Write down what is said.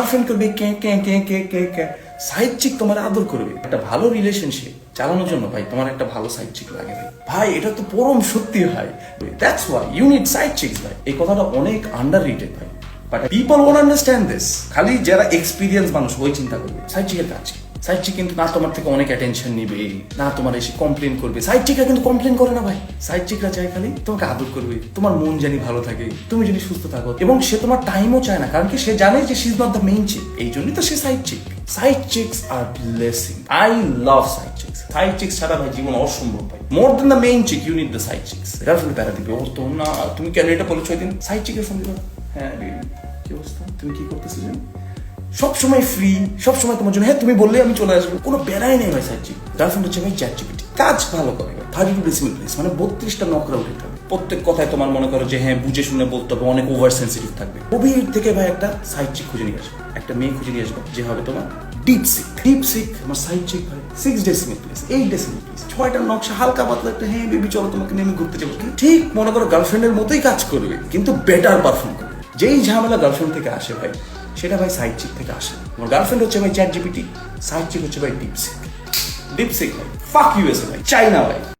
Girlfriend করবে কে কে কে কে কে কে, side চিক তোমার আদর করবে। একটা ভালো রিলেশনশিপ চালানোর জন্য ভাই তোমার একটা ভালো সাইড চিক লাগে ভাই। ভাই এটা তো পরম সত্যি ভাই। That's why you need side chicks ভাই। এই কথাটা অনেক আন্ডাররেটেড ভাই, but people won't understand this. খালি যারা এক্সপিরিয়েন্স মানুষ ওই চিন্তা করবে সাইড চিকের কাজ কি। সাইড চিক কিন্তু না তোমার থেকে অনেক অ্যাটেনশন নিবে, না তোমার এসে কমপ্লেন করবে। সাইড চিকরা কিন্তু কমপ্লেন করে না ভাই। সাইড চিকরা চায় খালি তোমাকে আদর করবে, তোমার মন জানি ভালো থাকে, তুমি যদি সুস্থ থাকো, এবং সে তোমার টাইমও চায় না, কারণ কি সে জানে যে she is not the main chick. এই জন্যই তো সে সাইড চিক। সাইড চিকস আর blessing. I love side chicks. Side chicks ছাড়া ভাই জীবন অসম্ভব ভাই। More then the main chick you need the side chicks. Girlfriend প্যারা দিবে, ও তো না তুমি কেন এটা বলেছো ওই দিন। সাইড চিকের ফোন দিবা, হ্যাঁ কি অবস্থা, তুমি কি করতেছো জানি, সবসময় ফ্রি, সবসময় তোমার জন্য, হ্যাঁ তুমি বললে আমি চলে আসবো, কোনো বেড়াই নেই ভাই। সাইড চিক গার্লফ্রেন্ড হচ্ছে ভাই চ্যাট জিপিটি। কাজ ভালো করে 32 ডেসিমেল প্লেস, মানে 32টা নকরা উঠে থাকবে। প্রত্যেক কথায় তোমার মনে করো যে হ্যাঁ বুঝে শুনে বলতে হবে, অনেক ওভার সেন্সিটিভ থাকবে। গভীর থেকে ভাই একটা সাইড চিক খুঁজে নিয়ে আসবে, একটা মেয়ে খুঁজে নিয়ে আসবে যে হবে তোমার ডিপ সিক। ডিপ সিক আমার সাইড চিক ভাই 6 ডেসিমেল প্লেস, 8 ডেসিমেল প্লেস, 6টা নকশা, হালকা পাতলা একটা, হ্যাঁ বেবি চলো তোমাকে নিয়ে আমি ঘুরতে যাবো। ঠিক মনে করো গার্লফ্রেন্ডের মতোই কাজ করবে, কিন্তু বেটার পারফর্ম করবে। যেই ঝামেলা গার্লফ্রেন্ড থেকে আসে ভাই, সেটা ভাই সাইড চিক থেকে আসে। আমার গার্লফ্রেন্ড হচ্ছে ভাই চ্যাট জিপিটি, সাইড চিক হচ্ছে ভাই ডিপ সিক। ডিপ সিক ভাই ফাক ইউএসএ ভাই, চাইনা ভাই।